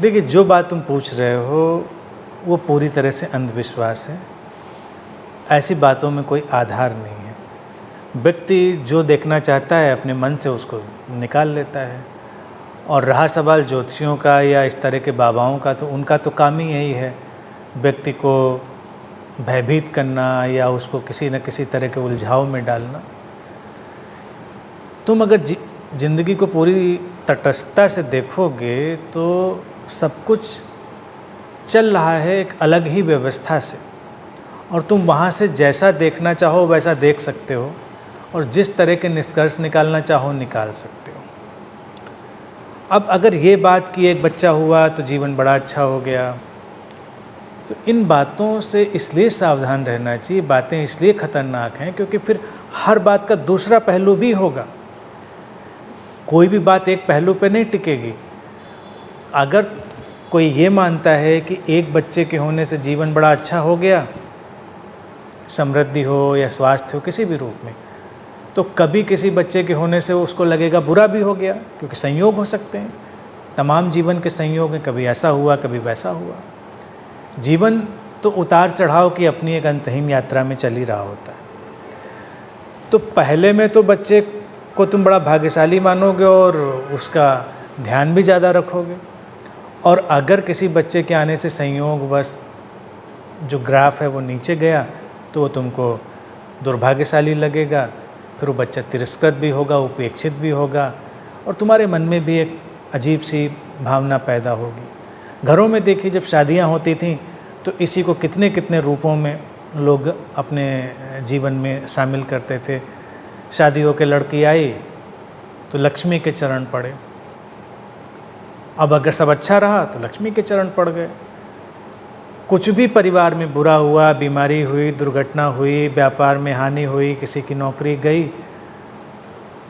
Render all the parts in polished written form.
देखिए, जो बात तुम पूछ रहे हो वो पूरी तरह से अंधविश्वास है। ऐसी बातों में कोई आधार नहीं है। व्यक्ति जो देखना चाहता है अपने मन से उसको निकाल लेता है। और रहा सवाल ज्योतिषियों का या इस तरह के बाबाओं का, तो उनका तो काम ही यही है व्यक्ति को भयभीत करना या उसको किसी न किसी तरह के उलझाव में डालना। तुम अगर ज़िंदगी को पूरी तटस्थता से देखोगे तो सब कुछ चल रहा है एक अलग ही व्यवस्था से, और तुम वहाँ से जैसा देखना चाहो वैसा देख सकते हो, और जिस तरह के निष्कर्ष निकालना चाहो निकाल सकते हो। अब अगर ये बात कि एक बच्चा हुआ तो जीवन बड़ा अच्छा हो गया, तो इन बातों से इसलिए सावधान रहना चाहिए। बातें इसलिए खतरनाक हैं क्योंकि फिर हर बात का दूसरा पहलू भी होगा। कोई भी बात एक पहलू पे नहीं टिकेगी। अगर कोई ये मानता है कि एक बच्चे के होने से जीवन बड़ा अच्छा हो गया, समृद्धि हो या स्वास्थ्य हो किसी भी रूप में, तो कभी किसी बच्चे के होने से उसको लगेगा बुरा भी हो गया, क्योंकि संयोग हो सकते हैं। तमाम जीवन के संयोग हैं, कभी ऐसा हुआ कभी वैसा हुआ। जीवन तो उतार चढ़ाव की अपनी एक अंतहीन यात्रा में चल ही रहा होता है। तो पहले में तो बच्चे को तुम बड़ा भाग्यशाली मानोगे और उसका ध्यान भी ज़्यादा रखोगे, और अगर किसी बच्चे के आने से संयोगवश जो ग्राफ है वो नीचे गया तो वो तुमको दुर्भाग्यशाली लगेगा। फिर वो बच्चा तिरस्कृत भी होगा, उपेक्षित भी होगा, और तुम्हारे मन में भी एक अजीब सी भावना पैदा होगी। घरों में देखिए, जब शादियां होती थीं तो इसी को कितने कितने रूपों में लोग अपने जीवन में शामिल करते थे। शादी होकर लड़की आई तो लक्ष्मी के चरण पड़े। अब अगर सब अच्छा रहा तो लक्ष्मी के चरण पड़ गए। कुछ भी परिवार में बुरा हुआ, बीमारी हुई, दुर्घटना हुई, व्यापार में हानि हुई, किसी की नौकरी गई,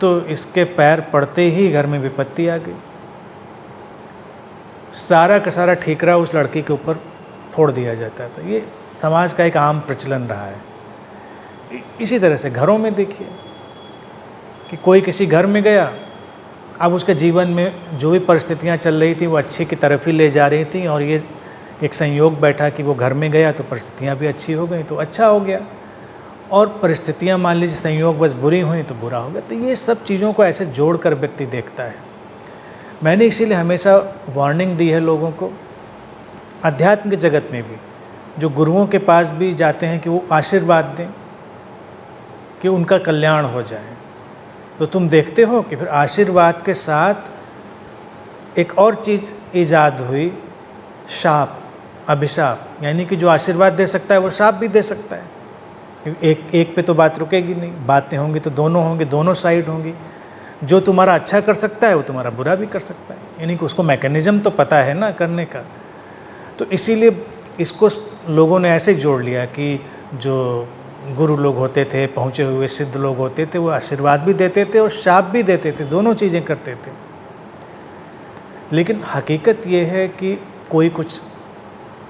तो इसके पैर पड़ते ही घर में विपत्ति आ गई। सारा का सारा ठीकरा उस लड़की के ऊपर फोड़ दिया जाता था। ये समाज का एक आम प्रचलन रहा है। इसी तरह से घरों में देखिए कि कोई किसी घर में गया, अब उसके जीवन में जो भी परिस्थितियां चल रही थी वो अच्छी की तरफ ही ले जा रही थी, और ये एक संयोग बैठा कि वो घर में गया तो परिस्थितियां भी अच्छी हो गई तो अच्छा हो गया, और परिस्थितियां मान लीजिए संयोग बस बुरी हुई तो बुरा हो गया। तो ये सब चीज़ों को ऐसे जोड़कर व्यक्ति देखता है। मैंने इसीलिए हमेशा वार्निंग दी है लोगों को, अध्यात्म के जगत में भी, जो गुरुओं के पास भी जाते हैं, कि वो आशीर्वाद दें कि उनका कल्याण हो जाए। तो तुम देखते हो कि फिर आशीर्वाद के साथ एक और चीज़ ईजाद हुई, शाप, अभिशाप। यानी कि जो आशीर्वाद दे सकता है वो शाप भी दे सकता है, क्योंकि एक पे तो बात रुकेगी नहीं। बातें होंगी तो दोनों होंगी, दोनों साइड होंगी। जो तुम्हारा अच्छा कर सकता है वो तुम्हारा बुरा भी कर सकता है, यानी कि उसको मैकेनिज़्म तो पता है ना करने का। तो इसीलिए इसको लोगों ने ऐसे जोड़ लिया कि जो गुरु लोग होते थे, पहुँचे हुए सिद्ध लोग होते थे, वो आशीर्वाद भी देते थे और शाप भी देते थे, दोनों चीज़ें करते थे। लेकिन हकीकत ये है कि कोई कुछ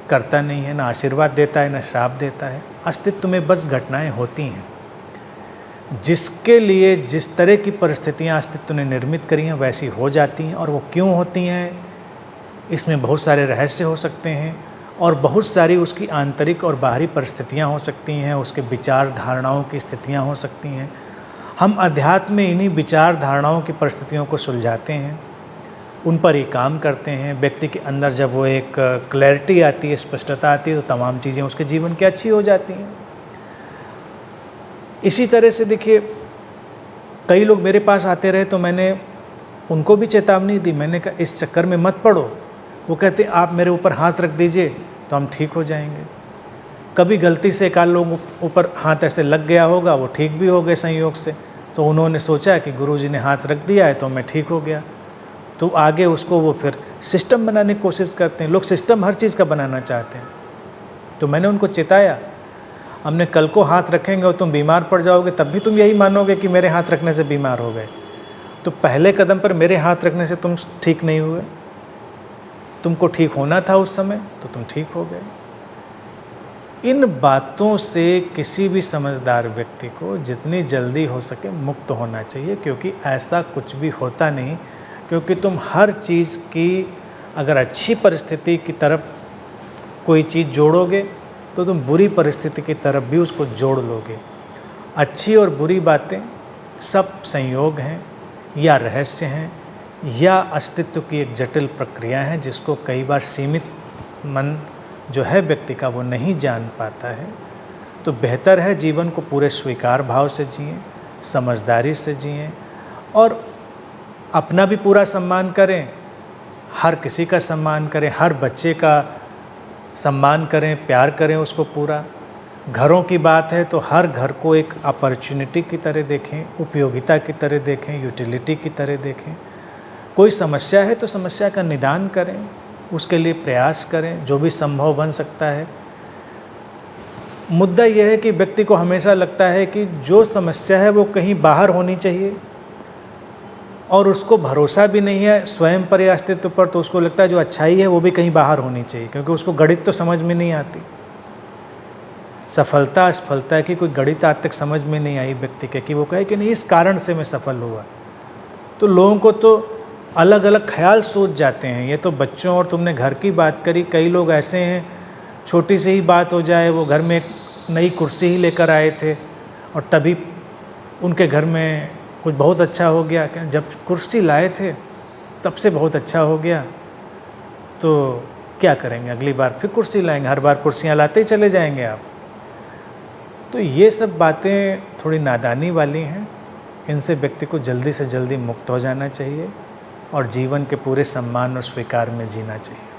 करता नहीं है, ना आशीर्वाद देता है ना श्राप देता है। अस्तित्व में बस घटनाएं होती हैं। जिसके लिए जिस तरह की परिस्थितियां अस्तित्व ने निर्मित करी हैं वैसी हो जाती हैं, और वो क्यों होती हैं इसमें बहुत सारे रहस्य हो सकते हैं, और बहुत सारी उसकी आंतरिक और बाहरी परिस्थितियां हो सकती हैं, उसके विचार धारणाओं की स्थितियां हो सकती हैं। हम अध्यात्म में इन्हीं विचार धारणाओं की परिस्थितियों को सुलझाते हैं, उन पर ही काम करते हैं। व्यक्ति के अंदर जब वो एक क्लैरिटी आती है, स्पष्टता आती है, तो तमाम चीज़ें उसके जीवन की अच्छी हो जाती हैं। इसी तरह से देखिए, कई लोग मेरे पास आते रहे तो मैंने उनको भी चेतावनी दी। मैंने कहा इस चक्कर में मत पड़ो। वो कहते आप मेरे ऊपर हाथ रख दीजिए तो हम ठीक हो जाएंगे। कभी गलती से एक आध लोगों ऊपर हाथ ऐसे लग गया होगा, वो ठीक भी हो गए संयोग से, तो उन्होंने सोचा कि गुरुजी ने हाथ रख दिया है तो मैं ठीक हो गया। तो आगे उसको वो फिर सिस्टम बनाने की कोशिश करते हैं। लोग सिस्टम हर चीज़ का बनाना चाहते हैं। तो मैंने उनको चेताया, हमने कल को हाथ रखेंगे और तुम बीमार पड़ जाओगे, तब भी तुम यही मानोगे कि मेरे हाथ रखने से बीमार हो गए। तो पहले कदम पर मेरे हाथ रखने से तुम ठीक नहीं हुए, तुमको ठीक होना था उस समय, तो तुम ठीक हो गए। इन बातों से किसी भी समझदार व्यक्ति को जितनी जल्दी हो सके मुक्त होना चाहिए, क्योंकि ऐसा कुछ भी होता नहीं। क्योंकि तुम हर चीज़ की अगर अच्छी परिस्थिति की तरफ कोई चीज़ जोड़ोगे तो तुम बुरी परिस्थिति की तरफ भी उसको जोड़ लोगे। अच्छी और बुरी बातें सब संयोग हैं या रहस्य हैं या अस्तित्व की एक जटिल प्रक्रिया है, जिसको कई बार सीमित मन जो है व्यक्ति का वो नहीं जान पाता है। तो बेहतर है जीवन को पूरे स्वीकार भाव से जिएं, समझदारी से जिएं और अपना भी पूरा सम्मान करें, हर किसी का सम्मान करें, हर बच्चे का सम्मान करें, प्यार करें उसको पूरा। घरों की बात है तो हर घर को एक अपॉर्चुनिटी की तरह देखें, उपयोगिता की तरह देखें, यूटिलिटी की तरह देखें। कोई समस्या है तो समस्या का निदान करें, उसके लिए प्रयास करें जो भी संभव बन सकता है। मुद्दा यह है कि व्यक्ति को हमेशा लगता है कि जो समस्या है वो कहीं बाहर होनी चाहिए और उसको भरोसा भी नहीं है स्वयं पर या अस्तित्व पर, तो उसको लगता है जो अच्छाई है वो भी कहीं बाहर होनी चाहिए, क्योंकि उसको गणित तो समझ में नहीं आती। सफलता असफलता की कोई गणित आज तक समझ में नहीं आई व्यक्ति के कि वो कहे कि नहीं इस कारण से मैं सफल हुआ। तो लोगों को तो अलग अलग ख्याल सोच जाते हैं। ये तो बच्चों और तुमने घर की बात करी, कई लोग ऐसे हैं छोटी सी ही बात हो जाए, वो घर में एक नई कुर्सी ही लेकर आए थे और तभी उनके घर में कुछ बहुत अच्छा हो गया। जब कुर्सी लाए थे तब से बहुत अच्छा हो गया, तो क्या करेंगे, अगली बार फिर कुर्सी लाएंगे, हर बार कुर्सियाँ लाते ही चले जाएंगे आप। तो ये सब बातें थोड़ी नादानी वाली हैं, इनसे व्यक्ति को जल्दी से जल्दी मुक्त हो जाना चाहिए और जीवन के पूरे सम्मान और स्वीकार में जीना चाहिए।